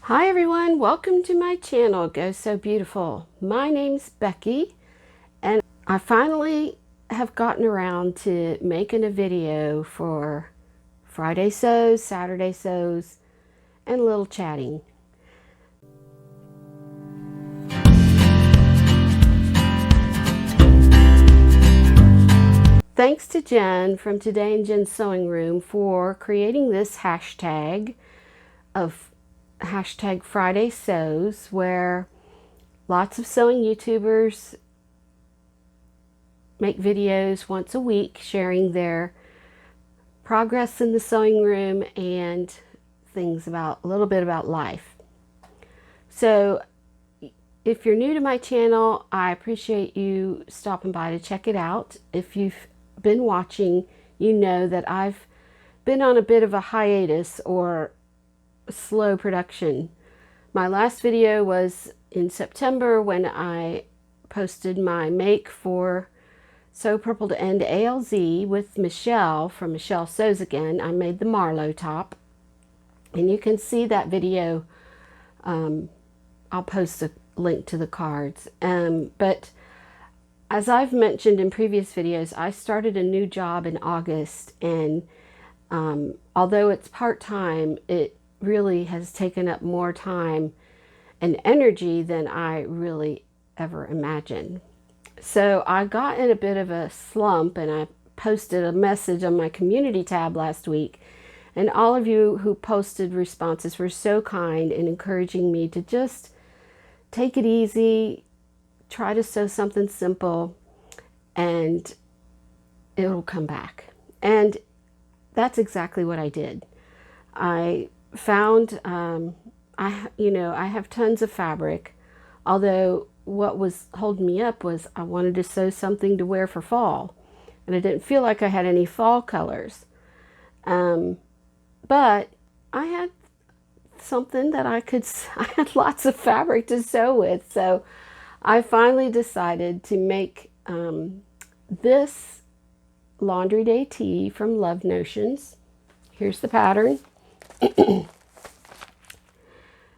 Hi everyone, welcome to my channel, Go So Beautiful. My name's Becky and I finally have gotten around to making a video for Friday sews, Saturday sews, and a little chatting. Thanks to Jen from Today in Jen's Sewing Room for creating this hashtag of hashtag Friday Sews, where lots of sewing YouTubers make videos once a week sharing their progress in the sewing room and things about a little bit about life. So if you're new to my channel, I appreciate you stopping by to check it out. If you've been watching, you know that I've been on a bit of a hiatus or slow production. My last video was in September when I posted my make for Sew Purple to End ALZ with Michelle from Michelle Sews Again. I made the Marlowe top, and you can see that video. I'll post a link to the cards. But as I've mentioned in previous videos, I started a new job in August, and although it's part-time, it really has taken up more time and energy than I really ever imagined. So I got in a bit of a slump, and I posted a message on my community tab last week, and all of you who posted responses were so kind in encouraging me to just take it easy, try to sew something simple, and it'll come back. And that's exactly what I did. I found I have tons of fabric, although what was holding me up was I wanted to sew something to wear for fall, and I didn't feel like I had any fall colors. But I had something that I had lots of fabric to sew with, so I finally decided to make this laundry day tee from Love Notions. Here's the pattern.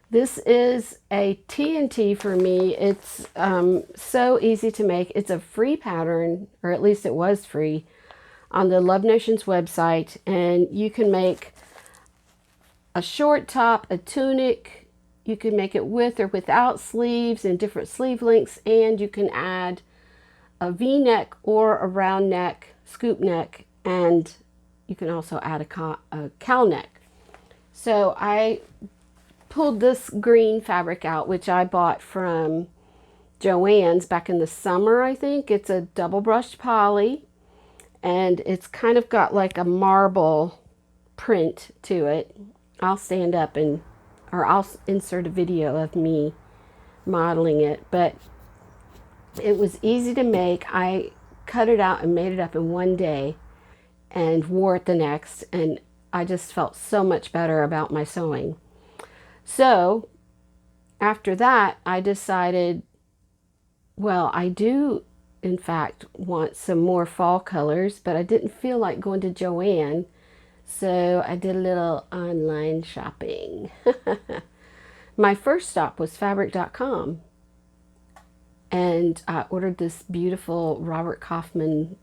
This is a T&T for me. It's so easy to make. It's a free pattern, or at least it was free, on the Love Notions website, and you can make a short top, a tunic. You can make it with or without sleeves and different sleeve lengths, and you can add a V-neck or a round neck, scoop neck, and you can also add a cowl neck. So I pulled this green fabric out, which I bought from JOann's back in the summer, I think. It's a double brushed poly, and it's kind of got like a marble print to it. I'll stand up or I'll insert a video of me modeling it, but it was easy to make. I cut it out and made it up in one day and wore it the next, and I just felt so much better about my sewing. So after that, I decided, well, I do in fact want some more fall colors, but I didn't feel like going to JOann, so I did a little online shopping. My first stop was fabric.com, and I ordered this beautiful Robert Kaufman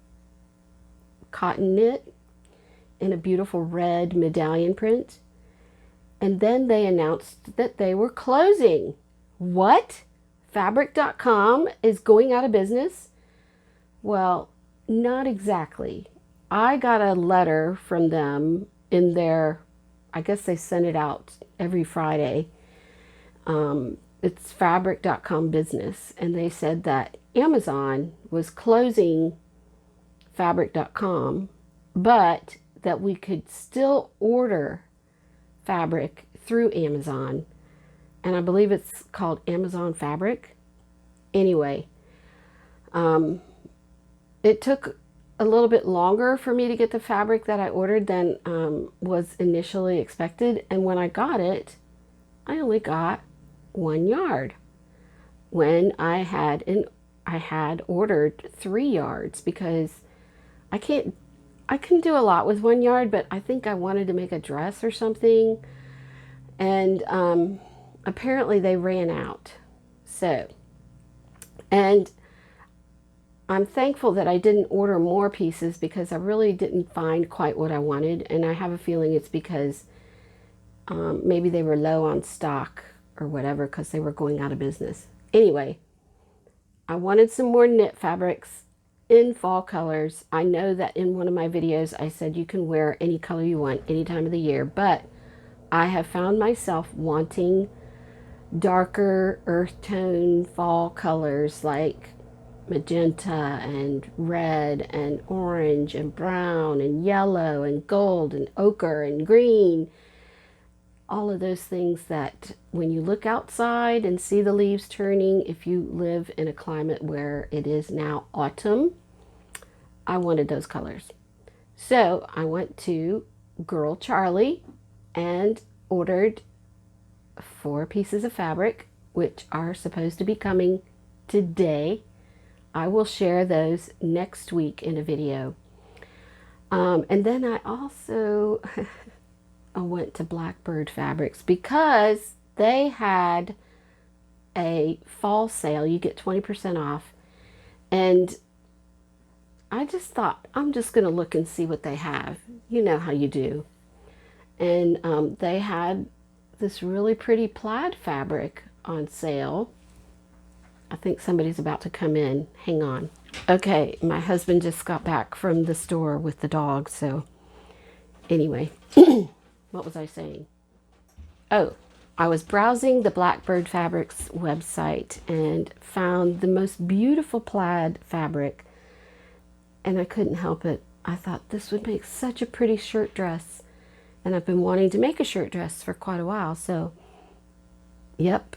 cotton knit in a beautiful red medallion print. And then they announced that they were closing. What? Fabric.com is going out of business? Well, not exactly. I got a letter from them in their, I guess they send it out every Friday. It's fabric.com business. And they said that Amazon was closing fabric.com, but that we could still order fabric through Amazon, and I believe it's called Amazon Fabric. Anyway, it took a little bit longer for me to get the fabric that I ordered than was initially expected, and when I got it, I only got 1 yard when I had ordered 3 yards, because I can do a lot with 1 yard, but I think I wanted to make a dress or something. And apparently they ran out. So, and I'm thankful that I didn't order more pieces because I really didn't find quite what I wanted. And I have a feeling it's because maybe they were low on stock or whatever because they were going out of business. Anyway, I wanted some more knit fabrics in fall colors. I know that in one of my videos I said you can wear any color you want any time of the year, but I have found myself wanting darker earth tone fall colors like magenta and red and orange and brown and yellow and gold and ochre and green. All of those things that when you look outside and see the leaves turning, if you live in a climate where it is now autumn, I wanted those colors. So I went to Girl Charlie and ordered 4 pieces of fabric, which are supposed to be coming today. I will share those next week in a video. And then I also I went to Blackbird Fabrics because they had a fall sale. You get 20% off. And I just thought, I'm just going to look and see what they have. You know how you do. And they had this really pretty plaid fabric on sale. I think somebody's about to come in. Hang on. Okay, my husband just got back from the store with the dog. So anyway, what was I saying? Oh, I was browsing the Blackbird Fabrics website and found the most beautiful plaid fabric. And I couldn't help it. I thought this would make such a pretty shirt dress. And I've been wanting to make a shirt dress for quite a while. So, yep,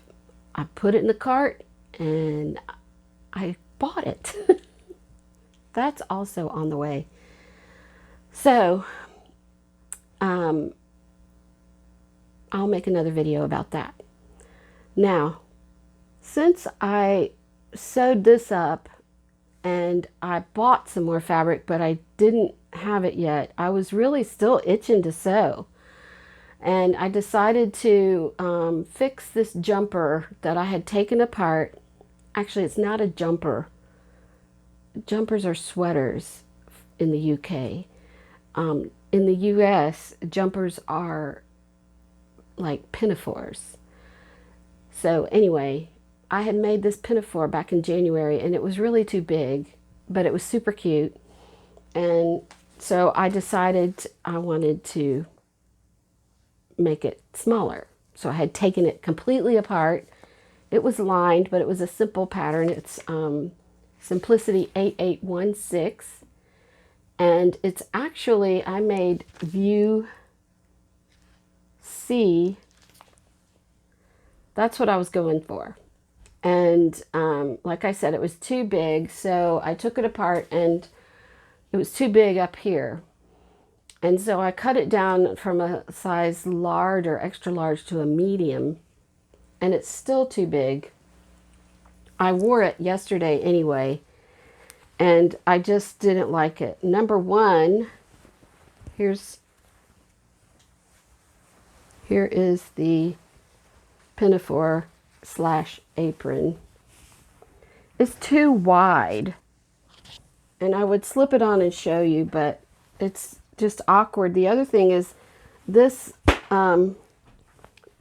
I put it in the cart and I bought it. That's also on the way. So, I'll make another video about that. Now, since I sewed this up and I bought some more fabric, but I didn't have it yet, I was really still itching to sew. And I decided to fix this jumper that I had taken apart. Actually, it's not a jumper. Jumpers are sweaters in the UK. In the US, jumpers are like pinafores. So anyway, I had made this pinafore back in January and it was really too big, but it was super cute. And so I decided I wanted to make it smaller. So I had taken it completely apart. It was lined, but it was a simple pattern. It's Simplicity 8816. And it's actually, I made view C. That's what I was going for. And like I said, it was too big. So I took it apart and it was too big up here. And so I cut it down from a size large or extra large to a medium. And it's still too big. I wore it yesterday anyway. And I just didn't like it. Number one, here is the pinafore / apron. It's too wide. And I would slip it on and show you, but it's just awkward. The other thing is this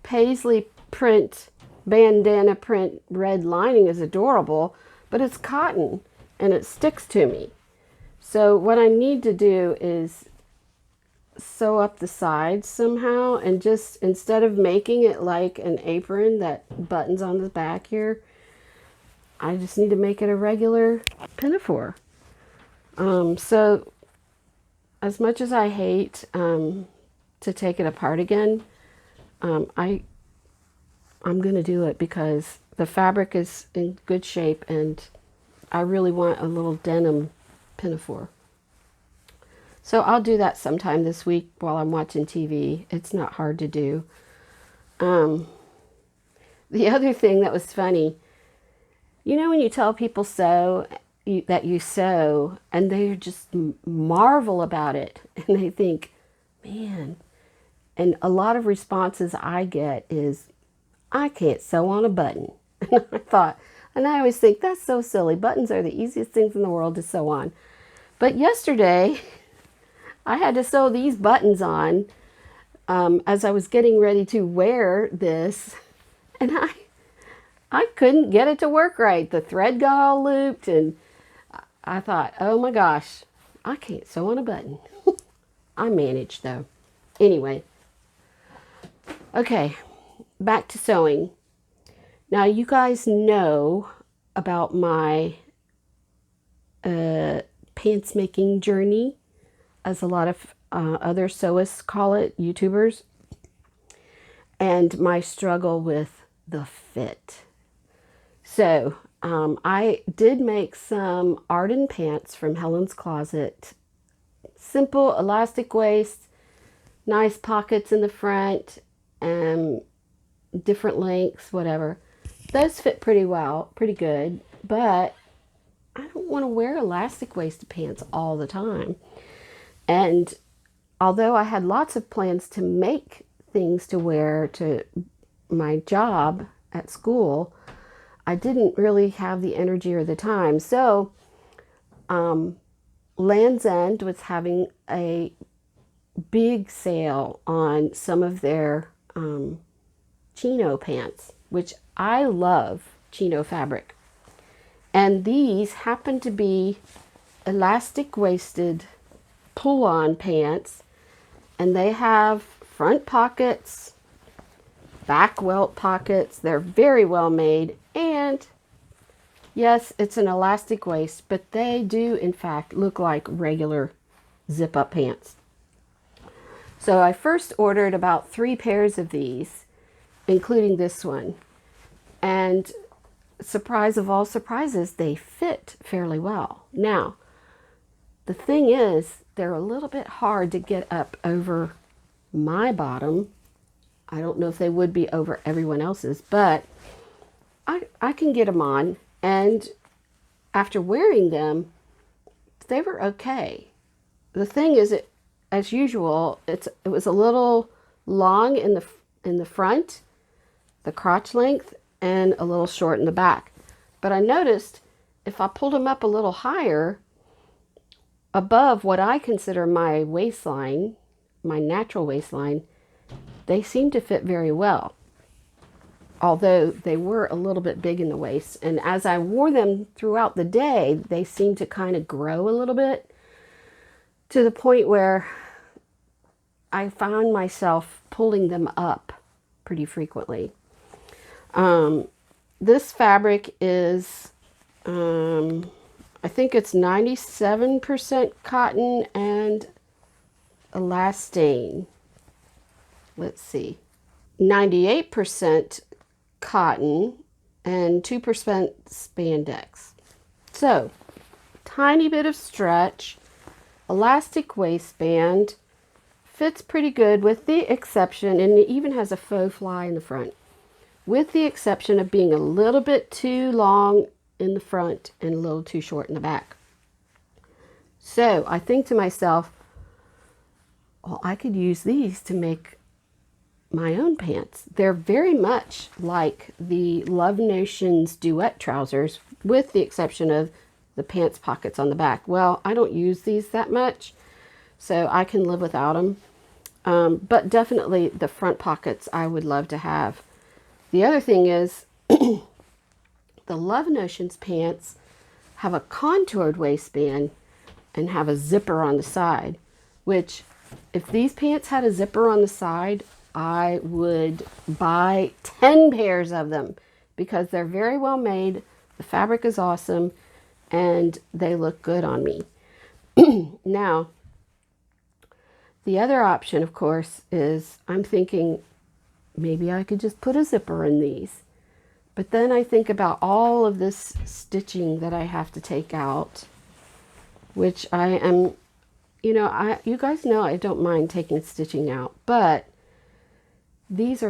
paisley print, bandana print red lining is adorable, but it's cotton and it sticks to me. So what I need to do is sew up the sides somehow, and just instead of making it like an apron that buttons on the back here, I just need to make it a regular pinafore. So as much as I hate to take it apart again, I'm going to do it because the fabric is in good shape and I really want a little denim pinafore. So I'll do that sometime this week while I'm watching TV. It's not hard to do. The other thing that was funny, you know when you tell people that you sew and they just marvel about it and they think, man, and a lot of responses I get is, I can't sew on a button. And I thought, and I always think that's so silly. Buttons are the easiest things in the world to sew on. But yesterday, I had to sew these buttons on as I was getting ready to wear this, and I couldn't get it to work right. The thread got all looped, and I thought, oh my gosh, I can't sew on a button. I managed though. Anyway, okay, back to sewing. Now you guys know about my pants making journey, as a lot of other sewists call it, YouTubers, and my struggle with the fit. So I did make some Arden pants from Helen's Closet. Simple elastic waist, nice pockets in the front, and different lengths, whatever. Those fit pretty well, pretty good, but I don't want to wear elastic waisted pants all the time. And although I had lots of plans to make things to wear to my job at school, I didn't really have the energy or the time. So Land's End was having a big sale on some of their chino pants, which I love chino fabric. And these happen to be elastic waisted pull-on pants, and they have front pockets, back welt pockets. They're very well made, and yes, it's an elastic waist, but they do in fact look like regular zip-up pants. So I first ordered about 3 pairs of these, including this one, and surprise of all surprises, they fit fairly well. Now, the thing is, they're a little bit hard to get up over my bottom. I don't know if they would be over everyone else's, but I can get them on, and after wearing them, they were okay. The thing is, as usual, it was a little long in the front, the crotch length, and a little short in the back. But I noticed if I pulled them up a little higher, above what I consider my waistline, my natural waistline, they seem to fit very well. Although they were a little bit big in the waist. And as I wore them throughout the day, they seemed to kind of grow a little bit, to the point where I found myself pulling them up pretty frequently. This fabric is, I think it's 97% cotton and elastane. Let's see, 98% cotton and 2% spandex. So, tiny bit of stretch, elastic waistband, fits pretty good with the exception, and it even has a faux fly in the front, with the exception of being a little bit too long in the front and a little too short in the back. So I think to myself, well, I could use these to make my own pants. They're very much like the Love Notions duet trousers, with the exception of the pants pockets on the back. Well, I don't use these that much, so I can live without them. But definitely the front pockets I would love to have. The other thing is, the Love Notions pants have a contoured waistband and have a zipper on the side, which if these pants had a zipper on the side, I would buy 10 pairs of them, because they're very well made, the fabric is awesome, and they look good on me. Now, the other option, of course, is I'm thinking maybe I could just put a zipper in these. But then I think about all of this stitching that I have to take out, which I am, you guys know I don't mind taking stitching out, but these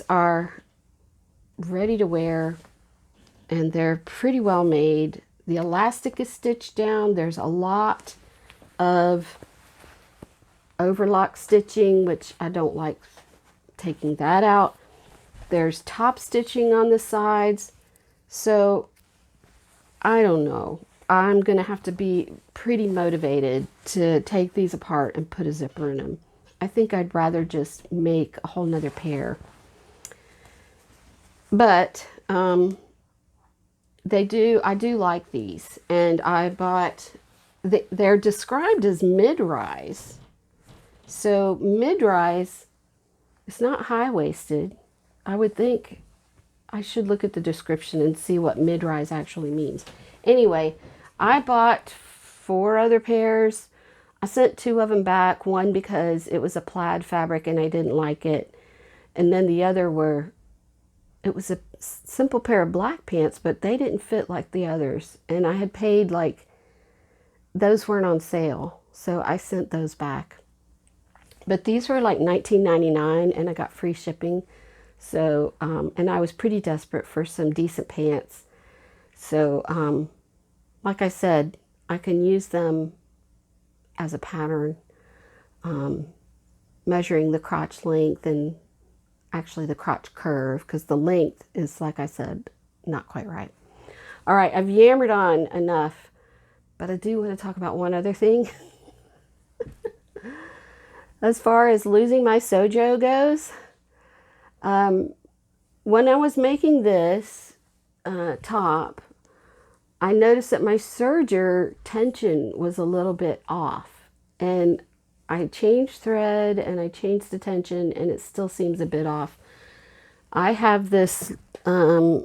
are ready to wear, and they're pretty well made. The elastic is stitched down. There's a lot of overlock stitching, which I don't like taking that out. There's top stitching on the sides. So I don't know. I'm going to have to be pretty motivated to take these apart and put a zipper in them. I think I'd rather just make a whole nother pair. But I do like these. And I bought, they're described as mid-rise. So mid-rise, it's not high-waisted. I would think I should look at the description and see what mid-rise actually means. Anyway, I bought 4 other pairs. I sent 2 of them back. One because it was a plaid fabric and I didn't like it. And then the other it was a simple pair of black pants, but they didn't fit like the others. And I had paid those weren't on sale. So I sent those back. But these were like $19.99 and I got free shipping. So, and I was pretty desperate for some decent pants. So, like I said, I can use them as a pattern, measuring the crotch length and actually the crotch curve, because the length is, like I said, not quite right. All right, I've yammered on enough, but I do want to talk about one other thing. As far as losing my sojo goes, when I was making this top, I noticed that my serger tension was a little bit off, and I changed thread and I changed the tension and it still seems a bit off. I have this Burnett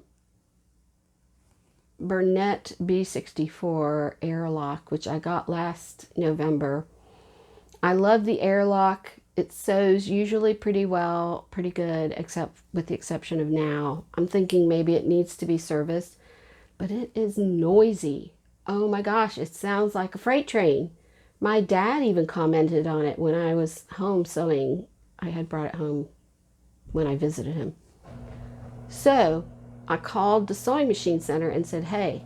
B64 airlock, which I got last November. I love the airlock. It sews usually pretty well, pretty good, except with the exception of now. I'm thinking maybe it needs to be serviced, but it is noisy. Oh my gosh, it sounds like a freight train. My dad even commented on it when I was home sewing. I had brought it home when I visited him. So I called the sewing machine center and said, hey,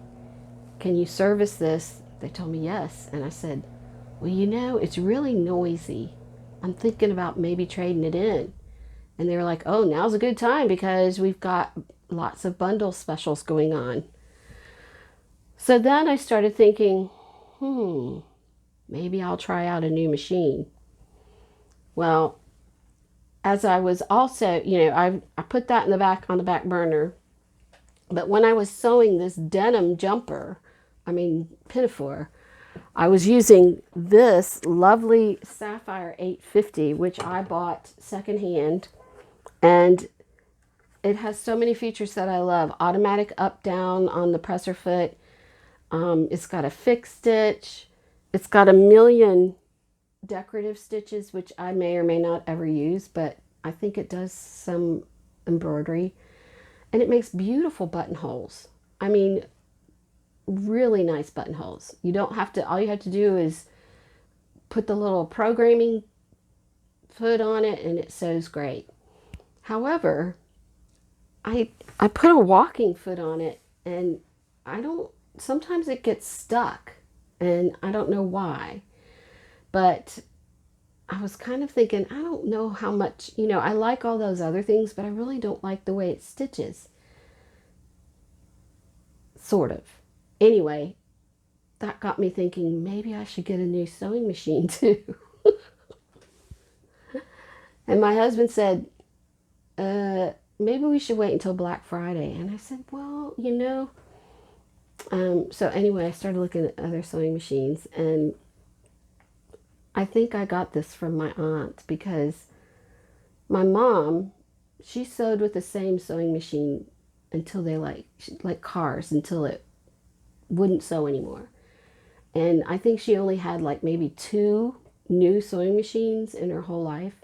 can you service this? They told me yes. And I said, well, you know, it's really noisy. I'm thinking about maybe trading it in. And they were like, oh, now's a good time because we've got lots of bundle specials going on. So then I started thinking, maybe I'll try out a new machine. Well, as I was also, I put that in the back on the back burner. But when I was sewing this denim jumper, Pinafore, I was using this lovely Sapphire 850, which I bought secondhand. And it has so many features that I love. Automatic up-down on the presser foot. It's got a fixed stitch. It's got a million decorative stitches, which I may or may not ever use, but I think it does some embroidery. And it makes beautiful buttonholes. Really nice buttonholes. You don't have to, all you have to do is put the little programming foot on it and it sews great. However, I put a walking foot on it and sometimes it gets stuck and I don't know why. But I was kind of thinking, I don't know how much, I like all those other things, but I really don't like the way it stitches. Sort of. Anyway, that got me thinking maybe I should get a new sewing machine too. And my husband said, maybe we should wait until Black Friday. And I said, well, so anyway, I started looking at other sewing machines, and I think I got this from my aunt because my mom, she sewed with the same sewing machine until they like cars, until it wouldn't sew anymore. And I think she only had like maybe 2 new sewing machines in her whole life.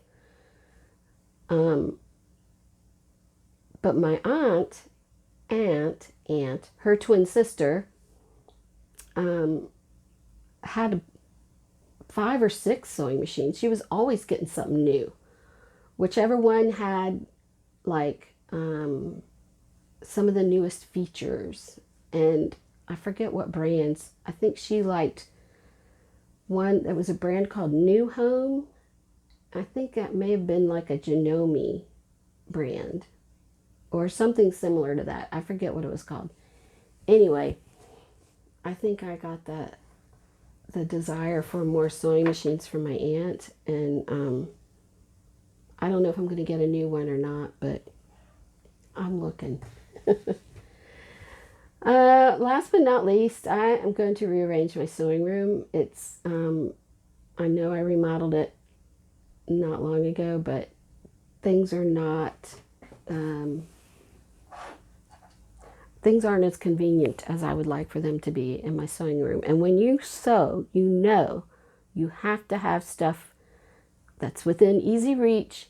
But my aunt, her twin sister, had 5 or 6 sewing machines. She was always getting something new. Whichever one had like some of the newest features. And I forget what brands. I think she liked one that was a brand called New Home. I think that may have been like a Janome brand. or something similar to that. I forget what it was called. Anyway, I think I got the desire for more sewing machines from my aunt, and I don't know if I'm going to get a new one or not, but I'm looking. Last but not least, I am going to rearrange my sewing room. It's I know I remodeled it not long ago, but things are not things aren't as convenient as I would like for them to be in my sewing room. And when you sew, you know you have to have stuff that's within easy reach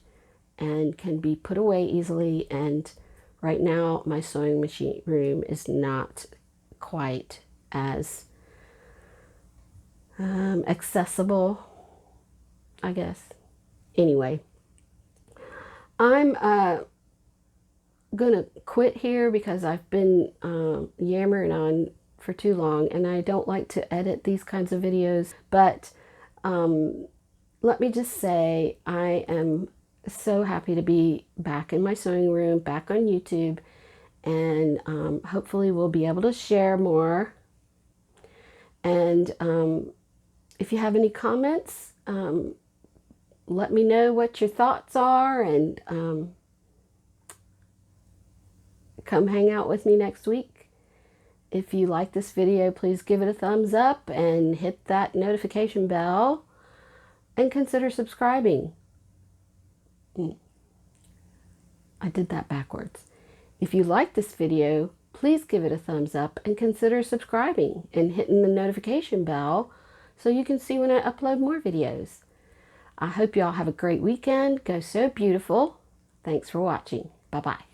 and can be put away easily. And right now my sewing machine room is not quite as accessible, I guess. Anyway, I'm gonna quit here because I've been yammering on for too long, and I don't like to edit these kinds of videos. But let me just say, I am so happy to be back in my sewing room, back on YouTube, and hopefully we'll be able to share more. And if you have any comments, let me know what your thoughts are, and come hang out with me next week. If you like this video, please give it a thumbs up and hit that notification bell and consider subscribing. I did that backwards. If you like this video, please give it a thumbs up and consider subscribing and hitting the notification bell so you can see when I upload more videos. I hope y'all have a great weekend. Go sew beautiful. Thanks for watching. Bye-bye.